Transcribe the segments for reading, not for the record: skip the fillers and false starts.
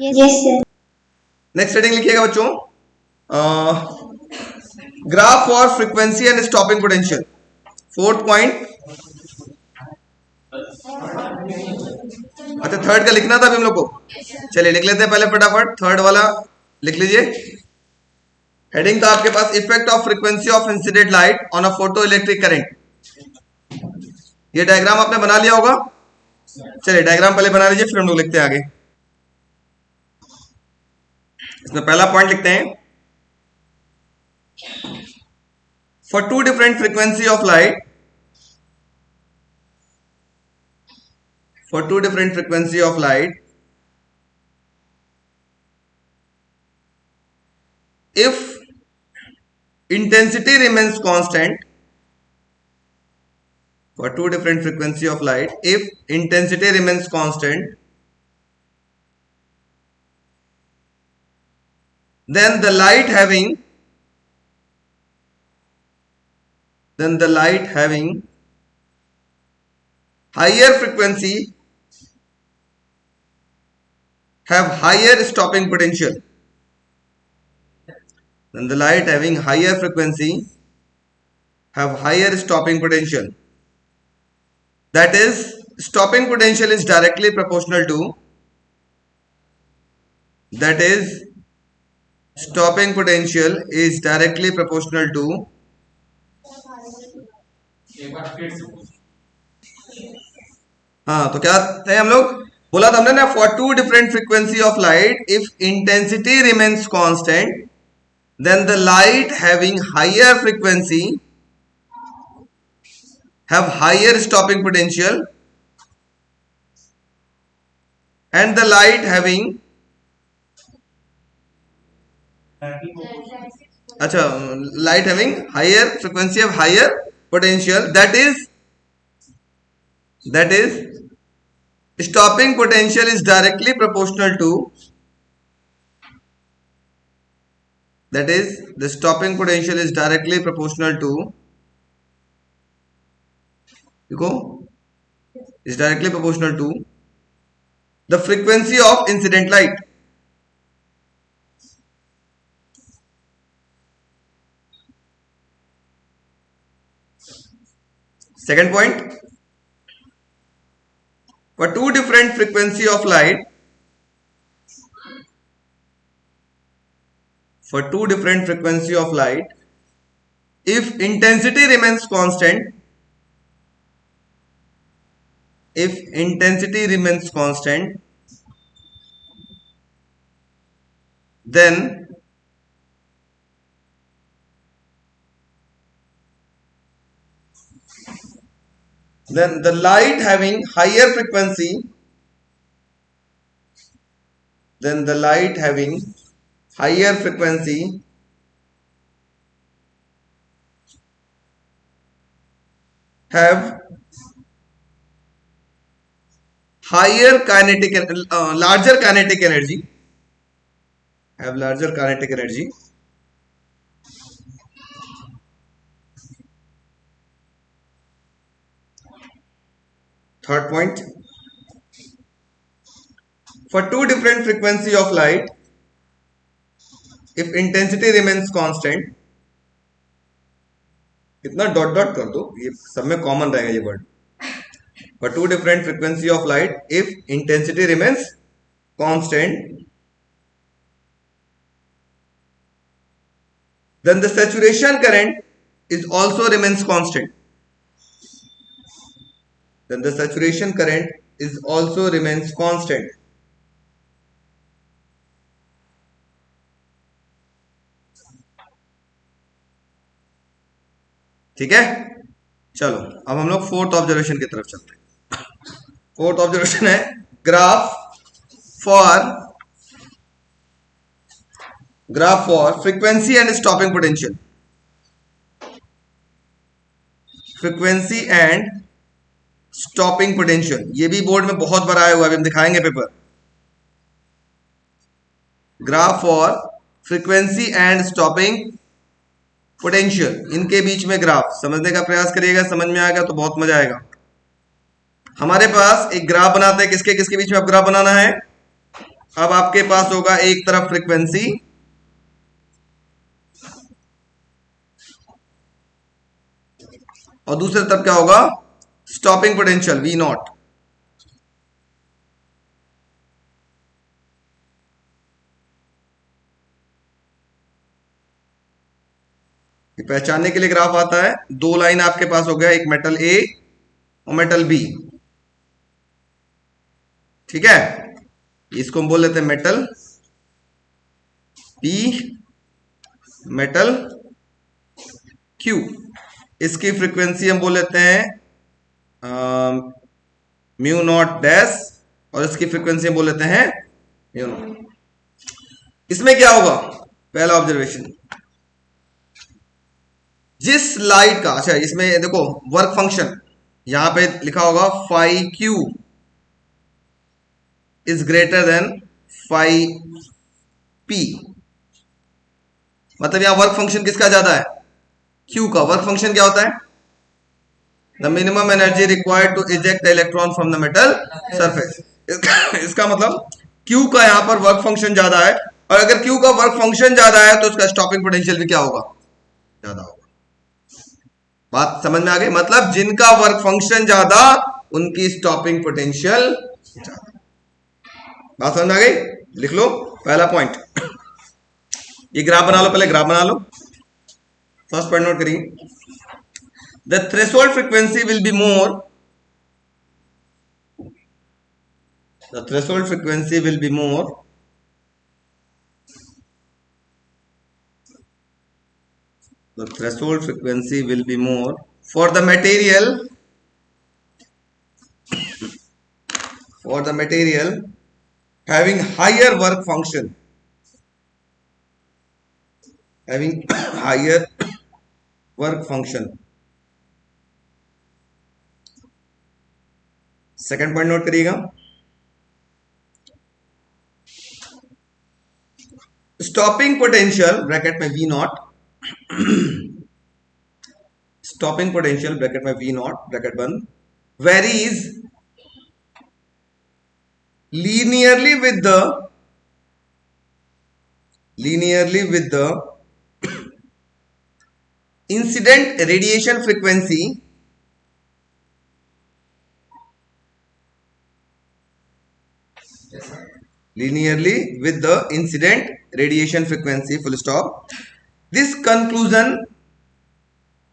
Yes sir. Next heading लिखिएगा बच्चों, graph for frequency and stopping potential. Fourth point, अच्छा third का लिखना था अभी हम लोग को। चलिए लिख लेते हैं पहले फटाफट, थर्ड वाला लिख लीजिए। हेडिंग था आपके पास, effect of frequency of incident light on a photoelectric current. ये डायग्राम आपने बना लिया होगा। चलिए डायग्राम पहले बना लीजिए, फिर हम लोग लिखते हैं आगे। इसमें पहला पॉइंट लिखते हैं, for two different frequency of light, for two different frequency of light, if intensity remains constant, for two different frequency of light, if intensity remains constant, then the light having higher frequency have higher stopping potential. Then the light having higher frequency have higher stopping potential. That is, stopping potential is directly proportional to, that is, stopping potential is directly proportional to, हाँ तो क्या थे हम लोग, बोला था हमने ना, for two different frequency of light, if intensity remains constant, then the light having higher frequency have higher stopping potential, and the light having, अच्छा, light having higher frequency have higher potential, that is stopping potential is directly proportional to, that is the stopping potential is directly proportional to, देखो, is directly proportional to the frequency of incident light. Second point, for two different frequency of light, for two different frequency of light, if intensity remains constant, if intensity remains constant, then the light having higher frequency, then the light having higher frequency have higher kinetic, larger kinetic energy, have larger kinetic energy, third point, for two different frequency of light, if intensity remains constant, इतना dot dot कर दो, ये सब में common रहेगा ये word, for two different frequency of light, if intensity remains constant, then the saturation current is also remains constant, then the saturation current is also remains constant. ठीक है, चलो अब हम लोग फोर्थ ऑब्जर्वेशन की तरफ चलते हैं। फोर्थ ऑब्जर्वेशन है, graph for frequency and stopping potential, frequency and stopping potential, ये भी बोर्ड में बहुत बार आया हुआ है, अभी हम दिखाएंगे paper. Graph for frequency and stopping potential, इनके बीच में ग्राफ समझने का प्रयास करिएगा, समझ में आएगा तो बहुत मजा आएगा। हमारे पास एक ग्राफ बनाते हैं, किसके किसके बीच में अब ग्राफ बनाना है, अब आपके पास होगा एक तरफ फ्रीक्वेंसी और दूसरी तरफ क्या होगा, स्टॉपिंग पोटेंशियल वी नॉट। पहचानने के लिए ग्राफ आता है, दो लाइन आपके पास हो गया, एक मेटल ए और मेटल बी, ठीक है। इसको हम बोल लेते हैं मेटल पी, मेटल क्यू। इसकी फ्रीक्वेंसी हम बोल लेते हैं म्यू नॉट डैश और इसकी फ्रीक्वेंसी हम बोल लेते हैं म्यू नॉट। इसमें क्या होगा, पहला ऑब्जर्वेशन, जिस लाइट का, अच्छा इसमें देखो वर्क फंक्शन यहां पे लिखा होगा phi q is greater than phi p, मतलब यहां वर्क फंक्शन किसका ज्यादा है, क्यू का। वर्क फंक्शन क्या होता है, the minimum energy required to eject the electron from the metal surface. इसका मतलब क्यू का यहां पर वर्क फंक्शन ज्यादा है, और अगर क्यू का वर्क फंक्शन ज्यादा है तो उसका स्टॉपिंग पोटेंशियल भी क्या होगा, ज्यादा होगा। बात समझ में आ गई, मतलब जिनका वर्क फंक्शन ज्यादा उनकी स्टॉपिंग पोटेंशियल ज्यादा। बात समझ में आ गई, लिख लो पहला पॉइंट। ये ग्राफ बना लो, पहले ग्राफ बना लो, फर्स्ट पॉइंट नोट करिए। The threshold frequency will be more, the threshold frequency will be more the threshold frequency will be more for the material having higher work function, having higher work function। Second point note करिएगा, stopping potential bracket में v naught, stopping potential bracket में v naught bracket बंद, varies linearly with the incident radiation frequency, linearly with the incident radiation frequency, full stop. This conclusion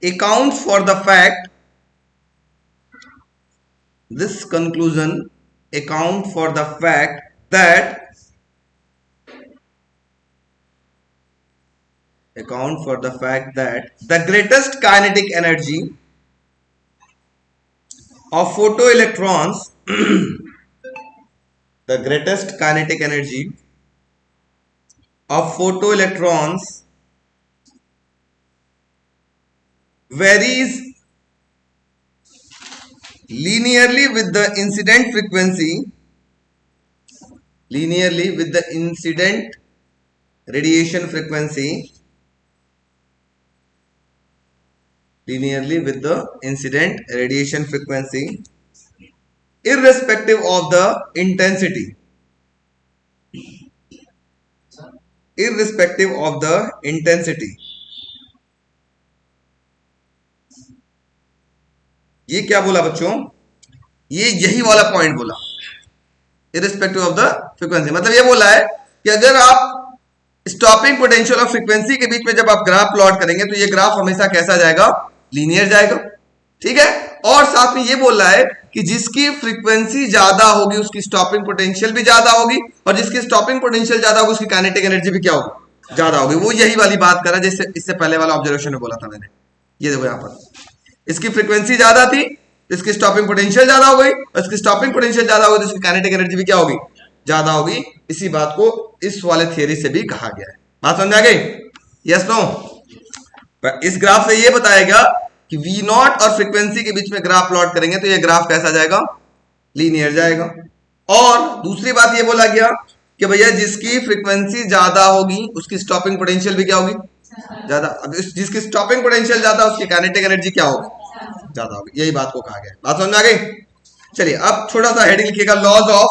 accounts for the fact, this conclusion account for the fact that the greatest kinetic energy of photoelectrons the greatest kinetic energy of photoelectrons varies linearly with the incident frequency, linearly with the incident radiation frequency, linearly with the incident radiation frequency, irrespective of the intensity, irrespective of the intensity। ये क्या बोला बच्चों, ये यही वाला point बोला, irrespective of the frequency. मतलब ये बोला है कि अगर आप स्टॉपिंग पोटेंशियल और फ्रीक्वेंसी के बीच में जब आप ग्राफ प्लॉट करेंगे तो ये ग्राफ हमेशा कैसा जाएगा, लीनियर जाएगा, ठीक है। और साथ में ये बोल रहा है कि जिसकी फ्रीक्वेंसी ज्यादा होगी उसकी स्टॉपिंग पोटेंशियल भी ज्यादा होगी, और जिसकी स्टॉपिंग पोटेंशियल ज्यादा होगी उसकी काइनेटिक एनर्जी भी क्या होगी, ज्यादा होगी। वो यही वाली बात कर रहा है जैसे इससे पहले वाला ऑब्जर्वेशन में बोला था मैंने। ये देखो यहाँ पर इसकी फ्रीक्वेंसी ज्यादा थी, इसकी स्टॉपिंग पोटेंशियल ज्यादा हो गई, और इसकी स्टॉपिंग पोटेंशियल ज्यादा होगी तो इसकी काइनेटिक एनर्जी भी क्या होगी, ज्यादा होगी। इसी बात को इस वाले थियरी से भी कहा गया है। बात समझ आ गई, यस नो। इस ग्राफ से ये बताएगा कि वी नॉट और फ्रीक्वेंसी के बीच में ग्राफ प्लॉट करेंगे तो ये ग्राफ कैसा जाएगा, लीनियर जाएगा। और दूसरी बात ये बोला गया कि भैया जिसकी फ्रीक्वेंसी ज्यादा होगी उसकी स्टॉपिंग पोटेंशियल भी क्या होगी, ज्यादा। अब जिसकी स्टॉपिंग पोटेंशियल ज्यादा उसकी काइनेटिक एनर्जी क्या होगी, ज्यादा होगी। यही बात को कहा गया। बात समझ में आ गई। चलिए अब थोड़ा सा हेडिंग लिखिएगा, laws of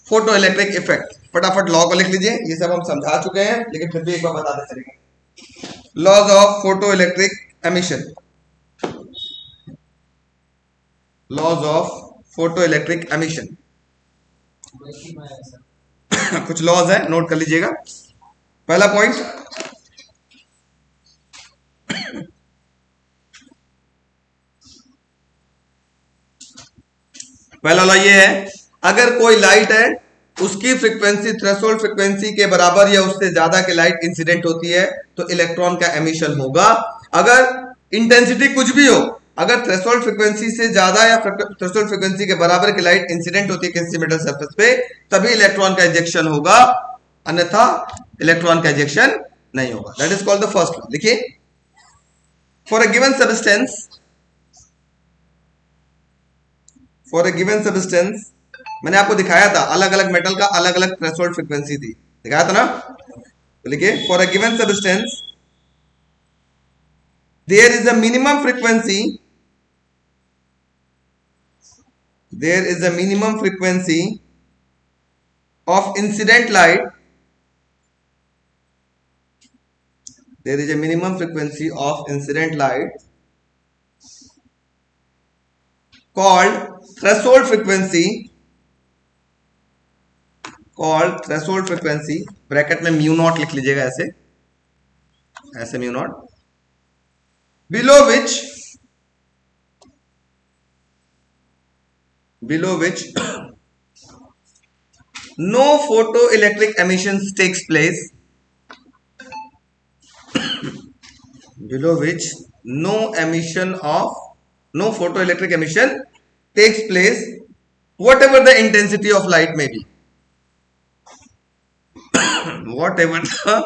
photoelectric effect, फटाफट लॉ को लिख लीजिए, ये सब हम समझा चुके हैं लेकिन फिर भी एक बार बताते चलेंगे। Laws of photoelectric emission, laws of photoelectric emission. कुछ लॉज है, नोट कर लीजिएगा। पहला पॉइंट, पहला लॉ ये है, अगर कोई लाइट है उसकी फ्रीक्वेंसी थ्रेशोल्ड फ्रीक्वेंसी के बराबर या उससे ज्यादा की लाइट इंसिडेंट होती है तो इलेक्ट्रॉन का एमिशन होगा। अगर इंटेंसिटी कुछ भी हो, अगर थ्रेशोल्ड फ्रीक्वेंसी से ज्यादा या थ्रेशोल्ड फ्रीक्वेंसी के बराबर की लाइट इंसिडेंट होती है किसी मेटल सरफेस पे, तभी इलेक्ट्रॉन का इजेक्शन होगा, अन्यथा इलेक्ट्रॉन का इजेक्शन नहीं होगा। That is called the first law. लिखिए, for a given substance, for a given substance, मैंने आपको दिखाया था अलग अलग मेटल का अलग अलग थ्रेशोल्ड फ्रीक्वेंसी थी, दिखाया था ना। तो लिखिए, for a given substance there is a minimum frequency, there is a minimum frequency of incident light, there is a minimum frequency of incident light called threshold frequency, called threshold frequency, bracket में mu naught लिख लीजिएगा, ऐसे ऐसे mu naught, below which no photoelectric emissions takes place, below which no photoelectric emission takes place, whatever the intensity of light may be, whatever the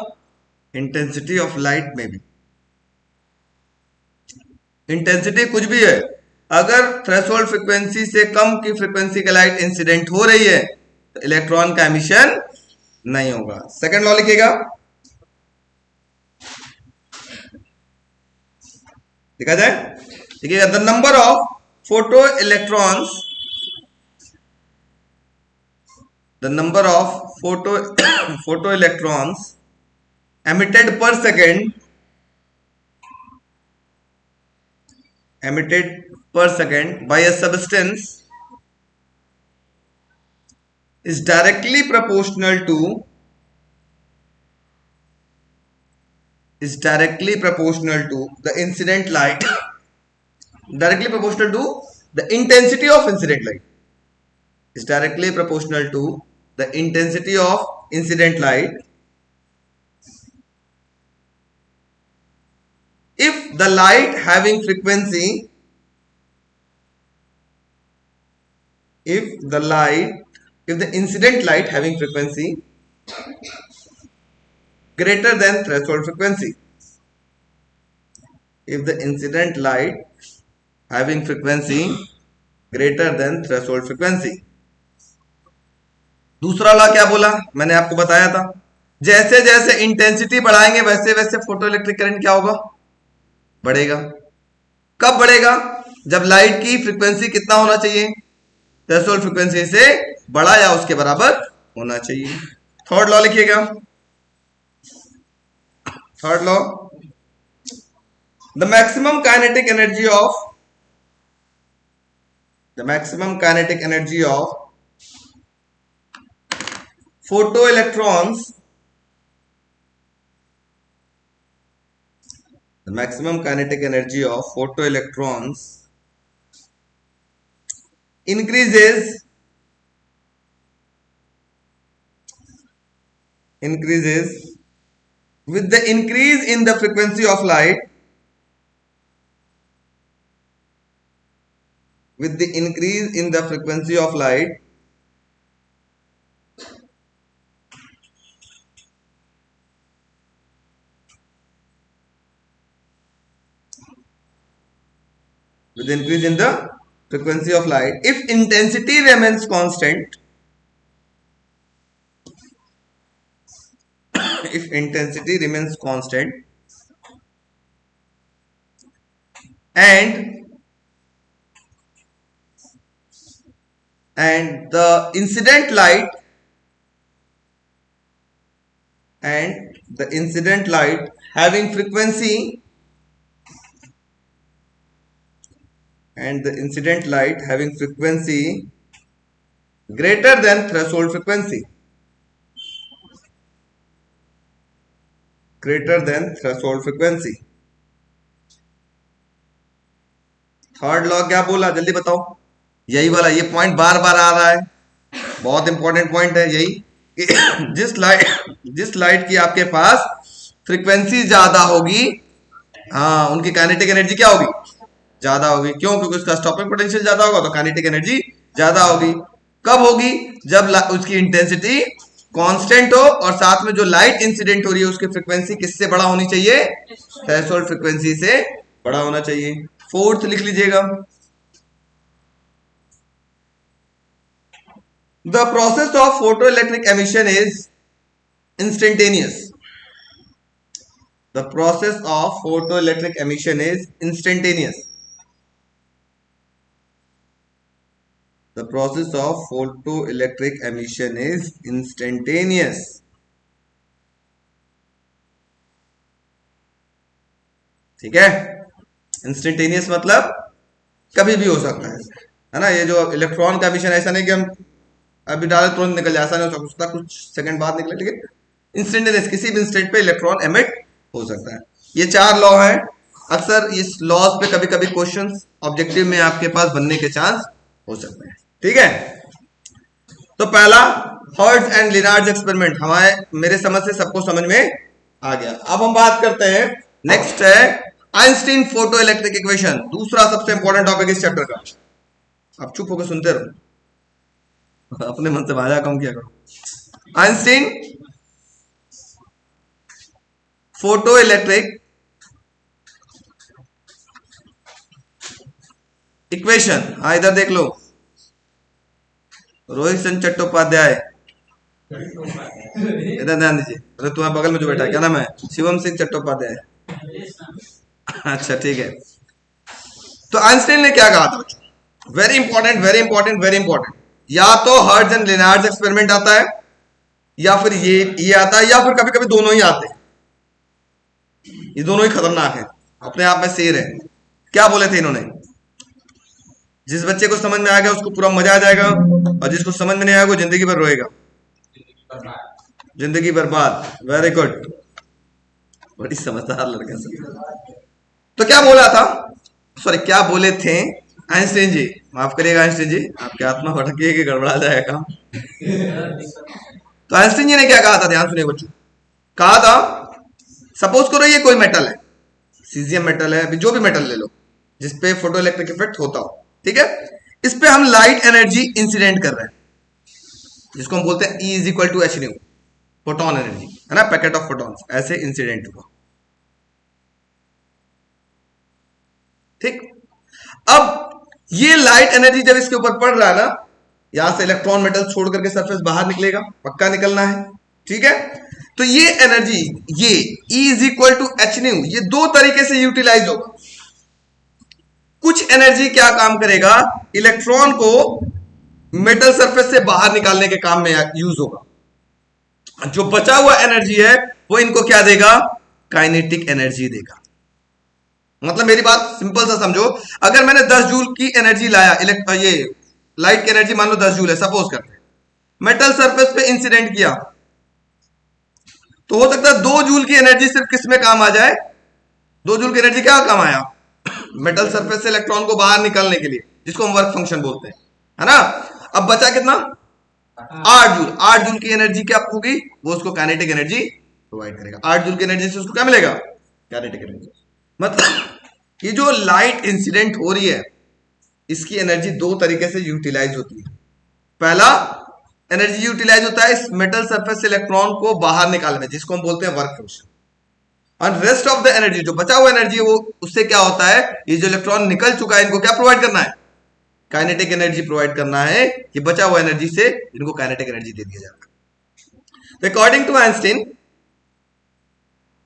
intensity of light may be, intensity कुछ भी है, अगर threshold frequency से कम की frequency की light incident हो रही है तो इलेक्ट्रॉन का एमिशन नहीं होगा। सेकंड लॉ लिखिएगा, देखा जाए, देखिएगा, the number of photo electrons, the number of photo electrons emitted per second, emitted per second by a substance is directly proportional to the incident light, directly proportional to the intensity of incident light, is directly proportional to the intensity of incident light if the light having frequency, if the incident light having frequency greater than threshold frequency, if the incident light having frequency greater than threshold frequency। दूसरा law क्या बोला, मैंने आपको बताया था, जैसे जैसे intensity बढ़ाएंगे वैसे वैसे फोटो इलेक्ट्रिक करंट क्या होगा, बढ़ेगा। कब बढ़ेगा, जब लाइट की फ्रीक्वेंसी कितना होना चाहिए, थ्रेशोल्ड फ्रीक्वेंसी से बड़ा या उसके बराबर होना चाहिए। थर्ड लॉ लिखिएगा, third law, the maximum kinetic energy of photoelectrons, the maximum kinetic energy of photoelectrons increases with the increase in the frequency of light, with the increase in the frequency of light with the increase in the frequency of light, if intensity remains constant, if intensity remains constant and the incident light and the incident light having frequency greater than threshold frequency. Third law क्या बोला, जल्दी बताओ। यही वाला, ये point बार बार आ रहा है, बहुत इंपॉर्टेंट पॉइंट है यही कि जिस लाइट की आपके पास फ्रीक्वेंसी ज्यादा होगी, हाँ, उनकी काइनेटिक एनर्जी क्या होगी, ज्यादा होगी। क्यों? क्योंकि उसका स्टॉपिंग पोटेंशियल ज्यादा होगा तो काइनेटिक एनर्जी ज्यादा होगी। कब होगी? जब उसकी इंटेंसिटी कांस्टेंट हो और साथ में जो लाइट इंसिडेंट हो रही है उसकी फ्रीक्वेंसी किससे बड़ा होनी चाहिए, थ्रेशोल्ड फ्रीक्वेंसी से बड़ा होना चाहिए। फोर्थ लिख लीजिएगा, the process of photoelectric emission is instantaneous. The process of photoelectric emission is instantaneous. The process of photoelectric emission is instantaneous. ठीक है, इंस्टेंटेनियस मतलब कभी भी हो सकता है ना। ये जो इलेक्ट्रॉन का एमिशन, ऐसा नहीं कि हम अभी डाले तुरंत निकल जाए, ऐसा नहीं हो सकता, कुछ सेकंड बाद निकले, लेकिन इंस्टेंटेनियस किसी भी इंस्टेंट पे इलेक्ट्रॉन एमिट हो सकता है। ये 4 लॉ है। अक्सर इस लॉज पे कभी कभी क्वेश्चंस ऑब्जेक्टिव में आपके पास बनने के चांस हो सकते हैं। ठीक है, तो पहला हर्ट्ज एंड लिनार्ड एक्सपेरिमेंट मेरे समझ से सबको समझ में आ गया। अब हम बात करते हैं, नेक्स्ट है आइंस्टीन फोटो इलेक्ट्रिक इक्वेशन, दूसरा सबसे इंपॉर्टेंट टॉपिक इस चैप्टर का। आप चुप होकर सुनते रहो, अपने मन से भाषा कम किया करो। आइंस्टीन फोटो इलेक्ट्रिक इक्वेशन, हाँ इधर देख लो, रोहित चंद्र चट्टोपाध्याय, इधर ध्यान दीजिए। अरे तुम्हारे बगल में जो बैठा है क्या नाम है, शिवम सिंह चट्टोपाध्याय। अच्छा ठीक है, तो आइंस्टाइन ने क्या कहा था, very important very important very important. या तो हर्ट्ज एंड लिनार्ड एक्सपेरिमेंट आता है, या फिर ये आता है, या फिर कभी कभी दोनों ही आते हैं। ये दोनों ही खतरनाक है, अपने आप में शेर है। क्या बोले थे इन्होंने, जिस बच्चे को समझ में आ गया उसको पूरा मजा आ जाएगा, और जिसको समझ में नहीं आएगा वो जिंदगी भर रोएगा, जिंदगी बर्बाद। वेरी गुड, बड़ी समझदार लड़का सब। तो क्या बोला था, सॉरी क्या बोले थे आइंस्टाइन जी, माफ करिएगा आइंस्टाइन जी, आपकी आत्मा भटकी कि गड़बड़ा जाएगा। तो आइंस्टाइन जी ने क्या कहा था, ध्यान सुनिए बच्चों। कहा था, सपोज करो ये कोई मेटल है, सीजियम मेटल है, जो भी मेटल ले लो जिसपे फोटो इलेक्ट्रिक इफेक्ट होता हो, ठीक है, इस पे हम लाइट एनर्जी इंसिडेंट कर रहे हैं, जिसको हम बोलते हैं E is equal to h nu, photon energy है ना, पैकेट ऑफ फोटॉन्स ऐसे इंसिडेंट हुआ। ठीक, अब ये लाइट एनर्जी जब इसके ऊपर पड़ रहा है ना, यहां से इलेक्ट्रॉन मेटल छोड़ करके सरफेस बाहर निकलेगा, पक्का निकलना है, ठीक है। तो ये एनर्जी, ये E is equal to h nu, ये दो तरीके से यूटिलाइज होगा। कुछ एनर्जी क्या काम करेगा, इलेक्ट्रॉन को मेटल सरफेस से बाहर निकालने के काम में यूज होगा। जो बचा हुआ एनर्जी है वो इनको क्या देगा, काइनेटिक एनर्जी देगा। मतलब मेरी बात सिंपल सा समझो, अगर मैंने 10 जूल की एनर्जी लाया, ये लाइट की एनर्जी मान लो 10 जूल है, सपोज करते हैं, मेटल सरफेस पे इंसिडेंट किया, तो हो सकता है 2 जूल की एनर्जी सिर्फ किस में काम आ जाए, 2 जूल की एनर्जी क्या काम आया, मेटल सरफेस से इलेक्ट्रॉन को बाहर निकालने के लिए, जिसको हम वर्क फंक्शन बोलते हैं, है ना। अब बचा कितना, 8 जूल। 8 जूल की एनर्जी क्या होगी, वो उसको काइनेटिक एनर्जी प्रोवाइड करेगा। 8 जूल की एनर्जी से उसको क्या मिलेगा, काइनेटिक एनर्जी। मतलब ये जो लाइट इंसिडेंट हो रही है, इसकी एनर्जी 2 तरीके से यूटिलाइज होती है। पहला एनर्जी यूटिलाइज होता है इस मेटल सरफेस से इलेक्ट्रॉन को बाहर निकालने में, जिसको हम बोलते हैं वर्क फंक्शन। और रेस्ट ऑफ द एनर्जी, जो बचा हुआ एनर्जी है, वो उससे क्या होता है, ये जो इलेक्ट्रॉन निकल चुका है इनको क्या प्रोवाइड करना है, काइनेटिक एनर्जी प्रोवाइड करना है। ये बचा हुआ एनर्जी से इनको काइनेटिक एनर्जी दे दिया जाता है। According to Einstein,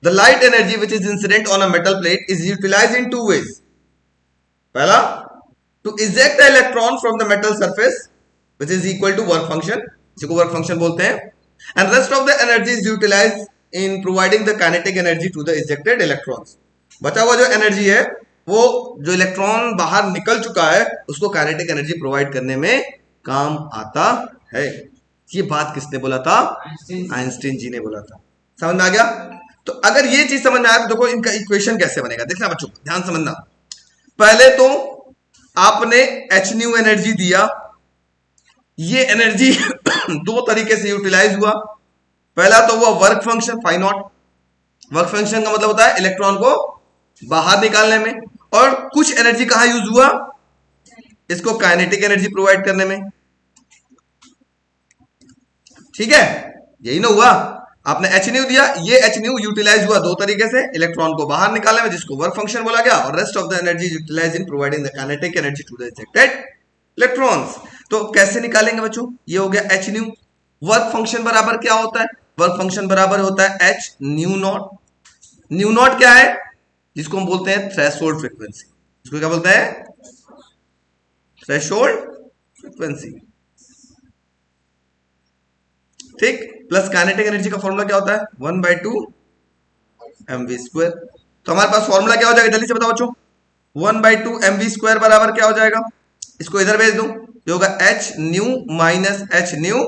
the light energy which is incident on a metal plate is utilized in 2 ways. पहला, to eject the electron from the metal surface which is equal to work function, जिसको work function बोलते हैं, and rest of the energy is utilized in providing the kinetic energy to the ejected electrons. बचा हुआ जो energy है वो जो electron बाहर निकल चुका है उसको काइनेटिक एनर्जी प्रोवाइड करने में काम आता है। ये बात किसने बोला था? आइंस्टीन जी ने बोला था। समझ में आ गया? तो अगर ये चीज समझ में आया तो देखो इनका इक्वेशन कैसे बनेगा, देखना बच्चों ध्यान समझना। पहले तो आपने एच न्यू एनर्जी दिया, ये एनर्जी दो तरीके से यूटिलाइज हुआ। पहला तो हुआ work function phi naught. Work function का मतलब होता है इलेक्ट्रॉन को बाहर निकालने में, और कुछ एनर्जी कहां यूज हुआ? इसको काइनेटिक एनर्जी प्रोवाइड करने में। ठीक है, यही ना हुआ। आपने एच न्यू दिया, ये एच न्यू यूटिलाइज हुआ दो तरीके से, इलेक्ट्रॉन को बाहर निकालने में जिसको वर्क फंक्शन बोला गया, और rest of the energy utilize in providing the kinetic energy to the ejected electrons. तो कैसे निकालेंगे बच्चों? ये हो गया एच न्यू। वर्क फंक्शन बराबर क्या होता है? वर्क फंक्शन बराबर होता है H new not. New not क्या है? जिसको हम बोलते हैं थ्रेशोल्ड फ्रीक्वेंसी। इसको क्या बोलते हैं? Threshold frequency. ठीक, प्लस काइनेटिक एनर्जी का फॉर्मूला क्या होता है? 1/2 mv²। तो हमारे पास फॉर्मूला क्या हो जाएगा, जल्दी से बताओ बच्चों। 1/2 mv² बराबर क्या हो जाएगा? इसको इधर भेज दूं, ये होगा H nu minus H new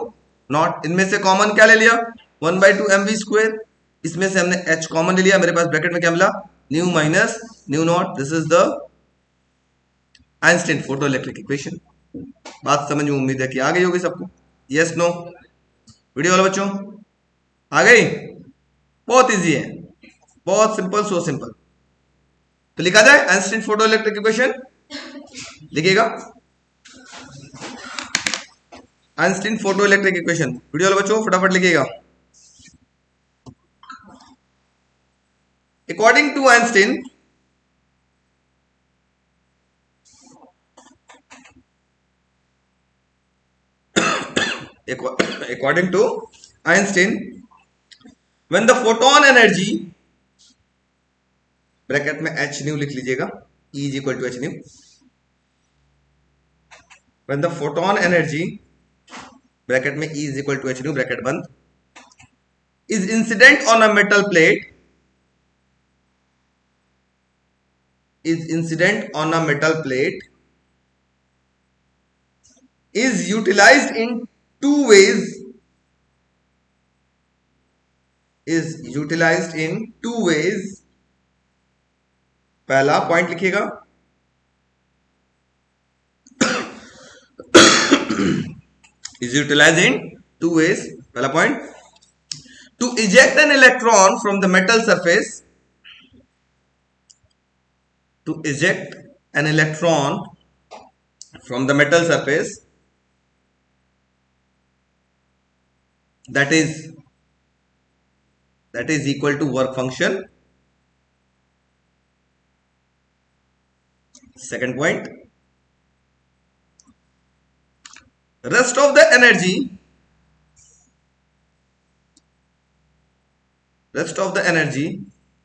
not. इनमें से कॉमन क्या ले लिया? 1/2 mv²। इसमें से हमने एच कॉमन ले लिया, मेरे पास ब्रैकेट में क्या मिला? New minus nu not. This is the Einstein photoelectric equation. बात समझ में उम्मीद है कि आ गई होगी सबको। Yes no? वीडियो वाले बच्चों आ गई? बहुत इजी है, बहुत सिंपल, सो सिंपल। तो लिखा जाए आइंस्टीन फोटो इलेक्ट्रिक इक्वेशन, लिखिएगा Einstein photoelectric equation. Video वाले बच्चों फटाफट लिखिएगा। According to Einstein, according to Einstein, when the photon energy, bracket में h न्यू लिख लीजिएगा, E is equal to h nu, when the photon energy, bracket में E is equal to h nu bracket बंद, is incident on a metal plate, is incident on a metal plate, is utilized in two ways, is utilized in two ways। पहला point लिखिएगा is utilized in two ways। पहला point, to eject an electron from the metal surface, to eject an electron from the metal surface, that is equal to work function। Second point, rest of the energy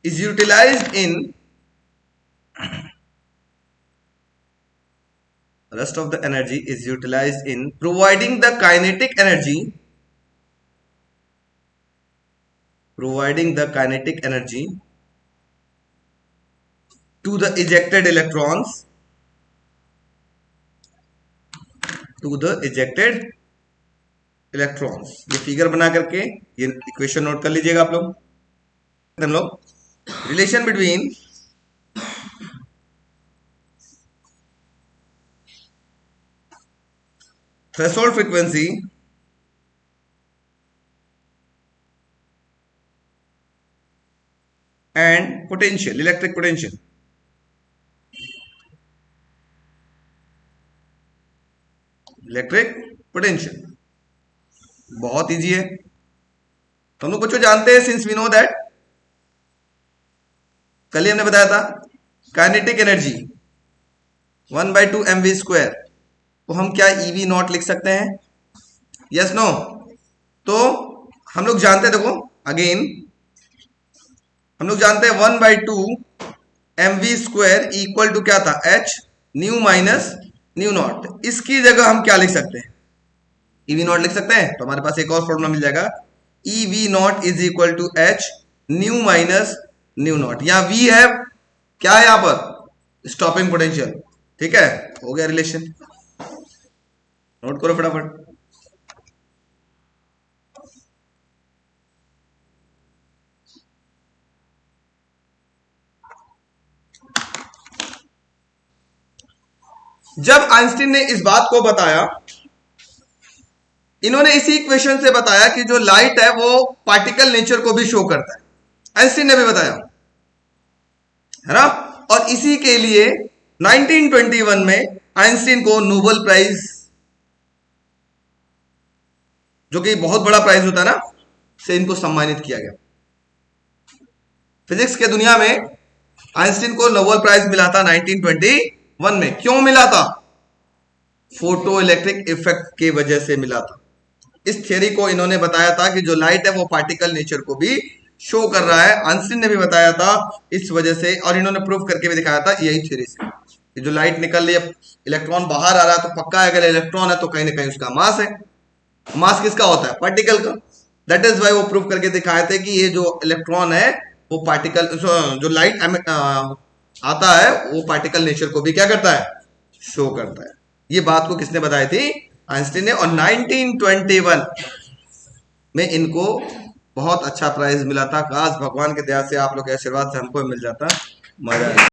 is utilized in providing the kinetic energy to the ejected electrons, ये figure बना करके ये equation note कर लीजिएगा आप लोग। हम लोग relation between threshold frequency and potential, electric potential. बहुत इजी है, हम लोग कुछ जानते हैं। सिंस वी नो दैट, कल ही हमने बताया था काइनेटिक एनर्जी 1/2 mv², तो हम क्या EV नॉट लिख सकते हैं? Yes no? तो हम लोग जानते हैं, देखो अगेन हम लोग जानते हैं 1/2 mv² इक्वल टू क्या था? h new minus nu not. इसकी जगह हम क्या लिख सकते हैं? EV नॉट लिख सकते हैं। तो हमारे पास एक और फॉर्मूला मिल जाएगा, E v naught is equal to h nu minus nu naught. यहां वी है क्या है, यहां पर स्टॉपिंग पोटेंशियल। ठीक है, हो गया रिलेशन, नोट करो फटाफट। जब आइंस्टीन ने इस बात को बताया, इन्होंने इसी इक्वेशन से बताया कि जो लाइट है वो पार्टिकल नेचर को भी शो करता है, आइंस्टीन ने भी बताया, है ना। और इसी के लिए 1921 में आइंस्टीन को नोबेल प्राइज, जो कि बहुत बड़ा प्राइज होता है ना, से इनको सम्मानित किया गया। फिजिक्स के दुनिया में आइंस्टीन को नोबेल प्राइज मिला था 1921 में। क्यों मिला था? फोटो इलेक्ट्रिक इफेक्ट की वजह से मिला था। इस थियरी को इन्होंने बताया था कि जो लाइट है वो पार्टिकल नेचर को भी शो कर रहा है। आइंस्टीन ने भी बताया था इस वजह से, और इन्होंने प्रूव करके भी दिखाया था यही थ्योरी से कि जो लाइट निकल रही है, इलेक्ट्रॉन बाहर आ रहा है तो पक्का है अगर इलेक्ट्रॉन है तो कहीं ना कहीं उसका मास है। मास किसका होता है? पार्टिकल का। दैट इज वाई वो प्रूव करके दिखाए थे कि ये जो इलेक्ट्रॉन है वो पार्टिकल, जो लाइट आता है वो पार्टिकल नेचर को भी क्या करता है? शो करता है। ये बात को किसने बताई थी? आइंस्टीन ने। और 1921 में इनको बहुत अच्छा प्राइज मिला था। काश भगवान के दया से, आप लोग के आशीर्वाद से हमको मिल जाता, मजा